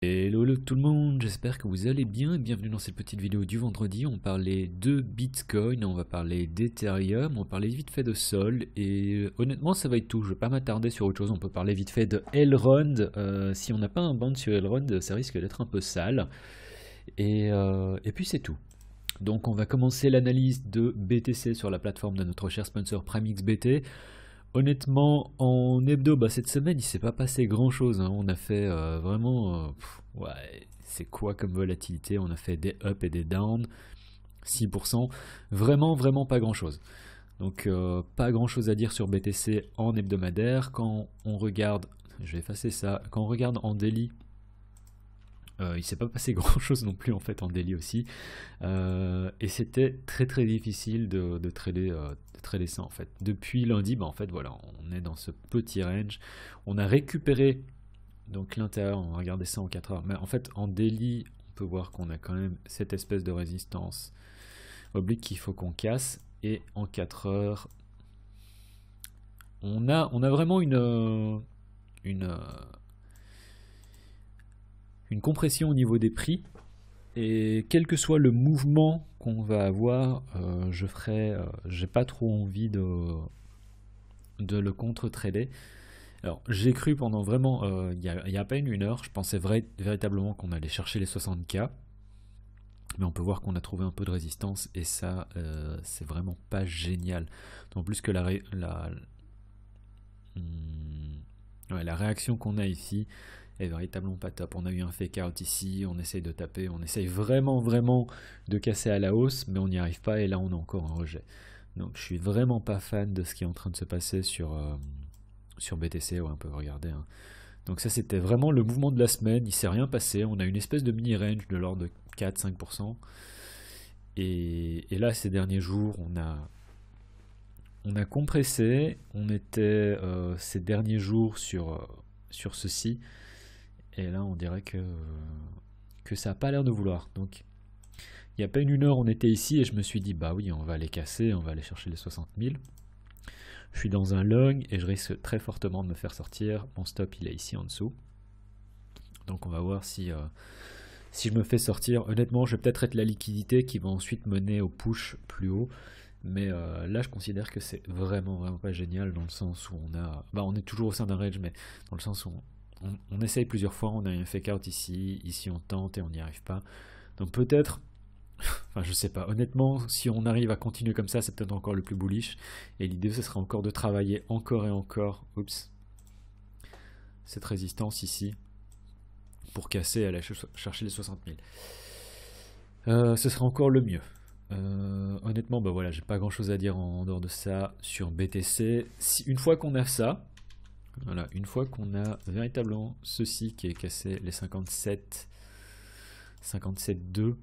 Hello tout le monde, j'espère que vous allez bien et bienvenue dans cette petite vidéo du vendredi. On parlait de Bitcoin, on va parler d'Ethereum, on va parler vite fait de Sol et honnêtement ça va être tout, je vais pas m'attarder sur autre chose, on peut parler vite fait de Elrond. Si on n'a pas un ban sur Elrond, ça risque d'être un peu sale et puis c'est tout. Donc on va commencer l'analyse de BTC sur la plateforme de notre cher sponsor PrimeXBT. Honnêtement, en hebdo, cette semaine, il s'est pas passé grand-chose, hein. On a fait vraiment... ouais, c'est quoi comme volatilité? On a fait des up et des down, 6%. Vraiment, vraiment pas grand-chose. Donc, pas grand-chose à dire sur BTC en hebdomadaire. Quand on regarde... Je vais effacer ça. Quand on regarde en daily, il s'est pas passé grand-chose non plus en fait en daily aussi. Et c'était très très difficile de trader ça en fait. Depuis lundi, en fait voilà, on est dans ce petit range. On a récupéré donc l'intérieur, on va regarder ça en 4 heures. Mais en fait en daily, on peut voir qu'on a quand même cette espèce de résistance oblique qu'il faut qu'on casse. Et en 4 heures, on a vraiment une, une compression au niveau des prix. Et quel que soit le mouvement qu'on va avoir, j'ai pas trop envie de le contre-trader. Alors j'ai cru pendant vraiment, il y a à peine une heure, je pensais véritablement qu'on allait chercher les 60K. Mais on peut voir qu'on a trouvé un peu de résistance et ça, c'est vraiment pas génial. En plus que la réaction qu'on a ici est véritablement pas top. On a eu un fake out ici, on essaye de taper, on essaye vraiment vraiment de casser à la hausse, mais on n'y arrive pas et là on a encore un rejet. Donc je suis vraiment pas fan de ce qui est en train de se passer sur BTC, ouais, on peut regarder, hein. Donc ça c'était vraiment le mouvement de la semaine, il s'est rien passé, on a une espèce de mini range de l'ordre de 4-5%. Et là ces derniers jours on a compressé, on était ces derniers jours sur ceci. Et là, on dirait que ça n'a pas l'air de vouloir. Donc, il n'y a pas une heure, on était ici et je me suis dit, bah oui, on va aller casser, on va aller chercher les 60 000. Je suis dans un long et je risque très fortement de me faire sortir. Mon stop, il est ici en dessous. Donc, on va voir si je me fais sortir. Honnêtement, je vais peut-être être la liquidité qui va ensuite mener au push plus haut. Mais là, je considère que c'est vraiment, vraiment pas génial dans le sens où on est toujours au sein d'un range, mais dans le sens où on essaye plusieurs fois, on a un fake out ici on tente et on n'y arrive pas. Donc peut-être, enfin je sais pas, honnêtement, si on arrive à continuer comme ça, c'est peut-être encore le plus bullish. Et l'idée, ce sera encore de travailler encore et encore, cette résistance ici, pour casser et aller chercher les 60 000. Ce sera encore le mieux. Honnêtement, voilà, j'ai pas grand chose à dire en dehors de ça sur BTC. Une fois qu'on a ça, voilà, une fois qu'on a véritablement ceci qui est cassé, les 57,2,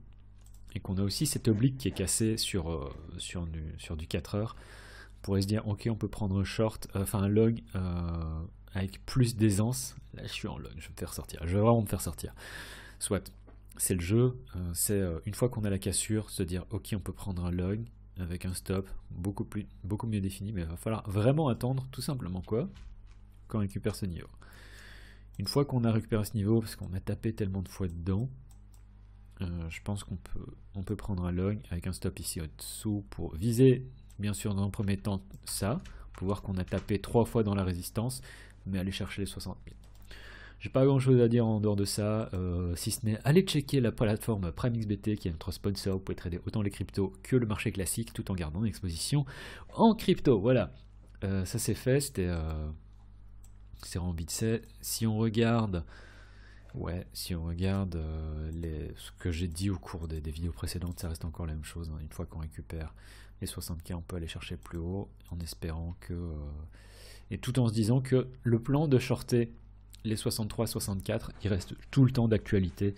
et qu'on a aussi cet oblique qui est cassé sur du 4 heures, on pourrait se dire, ok, on peut prendre un short, enfin un long avec plus d'aisance. Là, je suis en long, je vais me faire sortir. Je vais vraiment me faire sortir. Soit, c'est le jeu, c'est une fois qu'on a la cassure, se dire, ok, on peut prendre un long avec un stop beaucoup mieux défini, mais il va falloir vraiment attendre, tout simplement quoi, qu'on récupère ce niveau. Une fois qu'on a récupéré ce niveau, parce qu'on a tapé tellement de fois dedans, je pense qu'on peut prendre un long avec un stop ici au-dessous pour viser, bien sûr, dans un premier temps, ça, pour voir qu'on a tapé 3 fois dans la résistance, mais aller chercher les 60 000. J'ai pas grand chose à dire en dehors de ça, si ce n'est aller checker la plateforme PrimeXBT qui est notre sponsor. Vous pouvez trader autant les cryptos que le marché classique tout en gardant une exposition en crypto. Voilà, ça c'est fait, c'est rembitsé. Si on regarde, ce que j'ai dit au cours des vidéos précédentes, ça reste encore la même chose, hein. Une fois qu'on récupère les 60K, on peut aller chercher plus haut en espérant que... et tout en se disant que le plan de shorter les 63-64, il reste tout le temps d'actualité.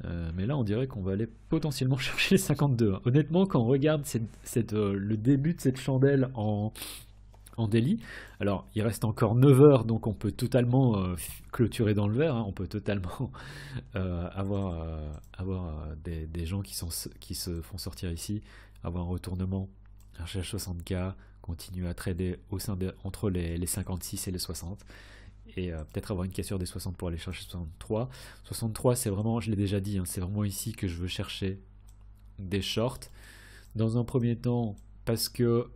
Mais là, on dirait qu'on va aller potentiellement chercher les 52, hein. Honnêtement, quand on regarde le début de cette chandelle en daily, alors il reste encore 9 heures, donc on peut totalement clôturer dans le vert, hein. On peut totalement avoir des gens qui se font sortir ici, avoir un retournement, un cherche 60K, continuer à trader entre les 56 et les 60. et peut-être avoir une cassure des 60 pour aller chercher 63. 63, c'est vraiment, je l'ai déjà dit, hein, c'est vraiment ici que je veux chercher des shorts. Dans un premier temps, parce que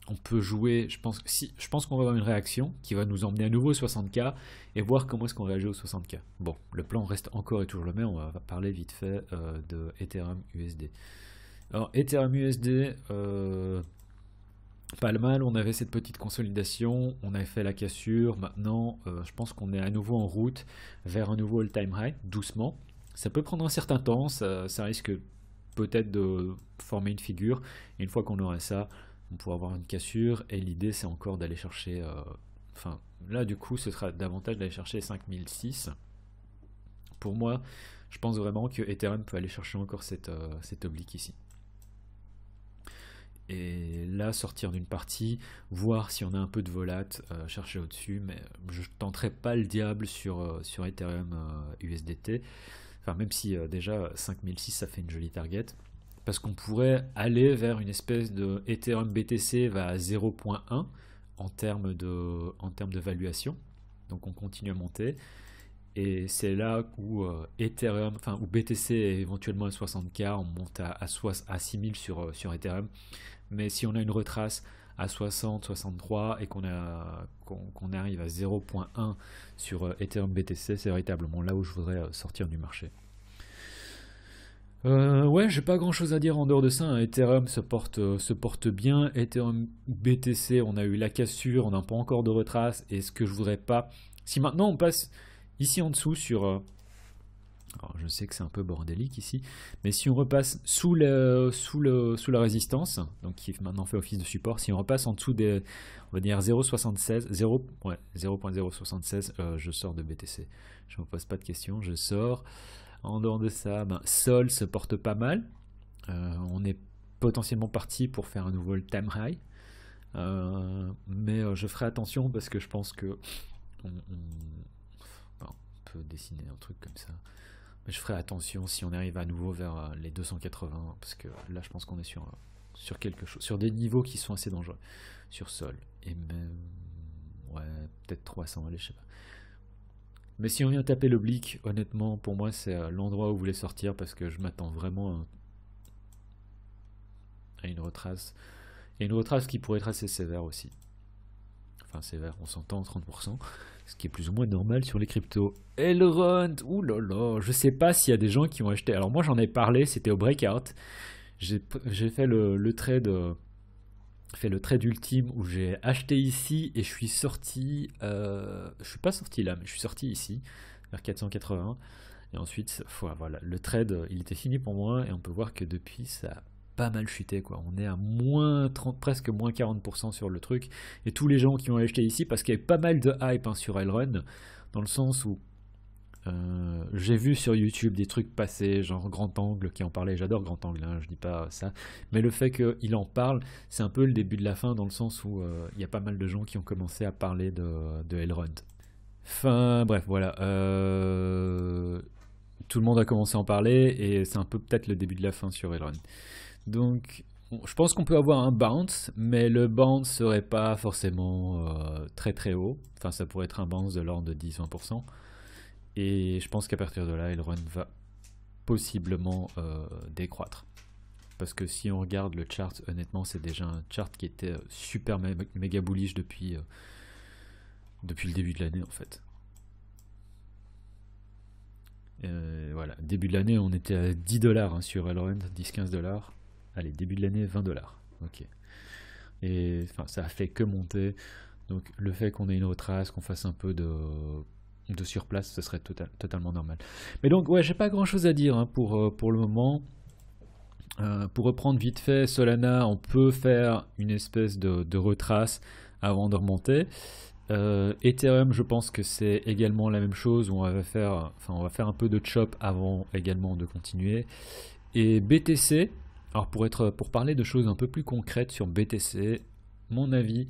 on peut jouer, je pense qu'on va avoir une réaction qui va nous emmener à nouveau au 60K et voir comment est-ce qu'on réagit au 60K. Bon, le plan reste encore et toujours le même, on va parler vite fait de Ethereum USD. Alors Ethereum USD, pas le mal, on avait cette petite consolidation, on avait fait la cassure, maintenant je pense qu'on est à nouveau en route vers un nouveau all-time high, doucement. Ça peut prendre un certain temps, ça risque peut-être de former une figure, et une fois qu'on aura ça, on pourra avoir une cassure, et l'idée c'est encore d'aller chercher, enfin là du coup ce sera davantage d'aller chercher 5006. Pour moi, je pense vraiment que Ethereum peut aller chercher encore cette oblique ici. Et là, sortir d'une partie, voir si on a un peu de volat, chercher au-dessus, mais je ne tenterai pas le diable sur Ethereum USDT. Enfin, même si déjà 5006 ça fait une jolie target. Parce qu'on pourrait aller vers une espèce de Ethereum BTC va à 0.1 en termes de valuation. Donc on continue à monter. Et c'est là où Ethereum, enfin où BTC est éventuellement à 60K, on monte à 6000 sur Ethereum. Mais si on a une retrace à 60, 63 et qu'on arrive à 0.1 sur Ethereum BTC, c'est véritablement là où je voudrais sortir du marché. Ouais, j'ai pas grand chose à dire en dehors de ça, hein. Ethereum se porte bien. Ethereum BTC, on a eu la cassure, on n'a pas encore de retrace. Et ce que je voudrais pas. Si maintenant on passe ici en dessous sur. Alors je sais que c'est un peu bordélique ici, mais si on repasse sous la résistance, donc qui maintenant fait office de support, si on repasse en dessous des, on va dire 0.76, 0.076, je sors de BTC. Je me pose pas de questions, je sors. En dehors de ça, Sol se porte pas mal. On est potentiellement parti pour faire un nouveau time high, mais je ferai attention parce que je pense que on peut dessiner un truc comme ça. Mais je ferai attention si on arrive à nouveau vers les 280, parce que là je pense qu'on est sur quelque chose, sur des niveaux qui sont assez dangereux, sur Sol. Et même, ouais, peut-être 300, allez, je sais pas. Mais si on vient taper l'oblique, honnêtement, pour moi c'est l'endroit où vous voulez sortir, parce que je m'attends vraiment à une retrace. Et une retrace qui pourrait être assez sévère aussi. Enfin sévère, on s'entend, 30%. Ce qui est plus ou moins normal sur les cryptos. Elrond, oulala, je sais pas s'il y a des gens qui ont acheté. Alors moi j'en ai parlé, c'était au breakout. J'ai fait le trade, ultime où j'ai acheté ici et je suis sorti. Je suis pas sorti là, mais je suis sorti ici vers 480. Et ensuite, voilà, le trade, il était fini pour moi et on peut voir que depuis ça a pas mal chuté, quoi. On est à moins 30, presque moins 40% sur le truc. Et tous les gens qui ont acheté ici, parce qu'il y avait pas mal de hype sur Elrond, dans le sens où j'ai vu sur YouTube des trucs passer, genre Grand Angle qui en parlait. J'adore Grand Angle, hein, je dis pas ça. Mais le fait qu'il en parle, c'est un peu le début de la fin, dans le sens où il y a pas mal de gens qui ont commencé à parler de Elrond. Enfin, bref, voilà. Tout le monde a commencé à en parler et c'est un peu peut-être le début de la fin sur Elrond. Donc, je pense qu'on peut avoir un bounce, mais le bounce serait pas forcément très très haut. Enfin, ça pourrait être un bounce de l'ordre de 10-20%. Et je pense qu'à partir de là, Elrond va possiblement décroître. Parce que si on regarde le chart, honnêtement, c'est déjà un chart qui était super méga bullish depuis le début de l'année en fait. Voilà, début de l'année, on était à 10 $ sur Elrond, 10-15 $. Allez, début de l'année, 20 $. Ok. Et enfin, ça a fait que monter. Donc, le fait qu'on ait une retrace, qu'on fasse un peu de surplace, ce serait totalement normal. Mais donc, ouais, j'ai pas grand chose à dire, hein, pour le moment. Pour reprendre vite fait, Solana, on peut faire une espèce de retrace avant de remonter. Ethereum, je pense que c'est également la même chose, où on va faire un peu de chop avant également de continuer. Et BTC, alors pour parler de choses un peu plus concrètes sur BTC, mon avis,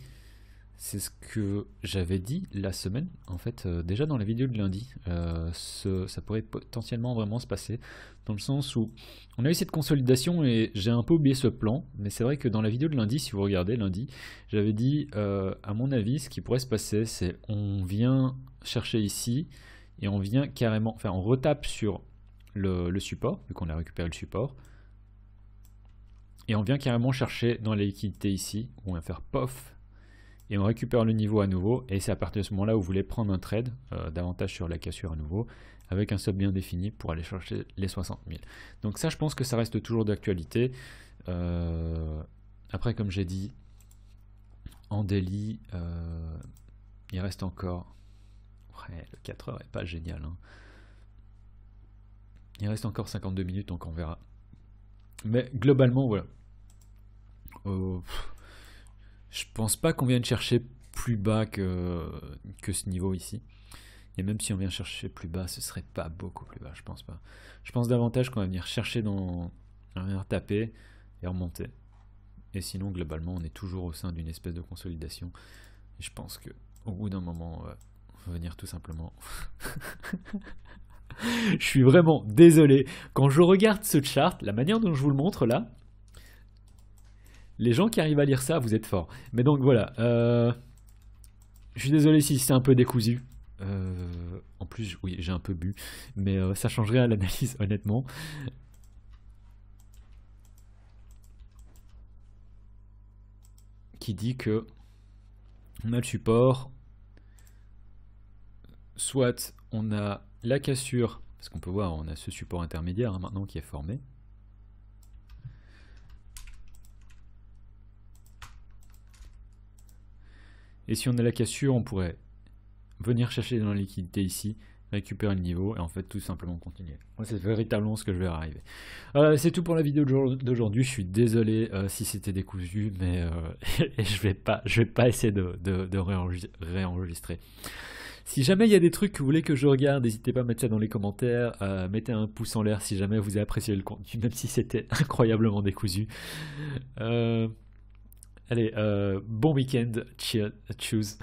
C'est ce que j'avais dit la semaine, en fait, déjà dans la vidéo de lundi. Ça pourrait potentiellement vraiment se passer, dans le sens où on a eu cette consolidation et j'ai un peu oublié ce plan, mais c'est vrai que dans la vidéo de lundi, si vous regardez lundi, j'avais dit, à mon avis, ce qui pourrait se passer, c'est on vient chercher ici et on vient carrément, enfin on retape sur le support, vu qu'on a récupéré le support, et on vient carrément chercher dans la liquidité ici, où on va faire POF, et on récupère le niveau à nouveau, et c'est à partir de ce moment-là où vous voulez prendre un trade, davantage sur la cassure à nouveau, avec un stop bien défini pour aller chercher les 60 000. Donc ça, je pense que ça reste toujours d'actualité. Après, comme j'ai dit, en daily, il reste encore... Ouais, le 4 heures est pas génial, hein. Il reste encore 52 minutes, donc on verra. Mais globalement, voilà. Je pense pas qu'on vienne chercher plus bas que ce niveau ici. Et même si on vient chercher plus bas, ce serait pas beaucoup plus bas, je pense pas. Je pense davantage qu'on va venir chercher on va venir taper et remonter. Et sinon, globalement, on est toujours au sein d'une espèce de consolidation. Et je pense que au bout d'un moment, on va venir tout simplement... Je suis vraiment désolé. Quand je regarde ce chart, la manière dont je vous le montre là, les gens qui arrivent à lire ça, vous êtes forts. Mais donc voilà. Je suis désolé si c'est un peu décousu. En plus, oui, j'ai un peu bu. Mais ça changerait à l'analyse, honnêtement. Qui dit que on a le support. Soit on a la cassure. Parce qu'on peut voir, on a ce support intermédiaire maintenant qui est formé. Et si on a la cassure, on pourrait venir chercher dans la liquidité ici, récupérer le niveau et en fait tout simplement continuer. Moi, c'est véritablement ce que je vais arriver. C'est tout pour la vidéo d'aujourd'hui. Je suis désolé si c'était décousu, mais je vais pas essayer de réenregistrer. Si jamais il y a des trucs que vous voulez que je regarde, n'hésitez pas à mettre ça dans les commentaires. Mettez un pouce en l'air si jamais vous avez apprécié le contenu, même si c'était incroyablement décousu. Allez, bon week-end, choose.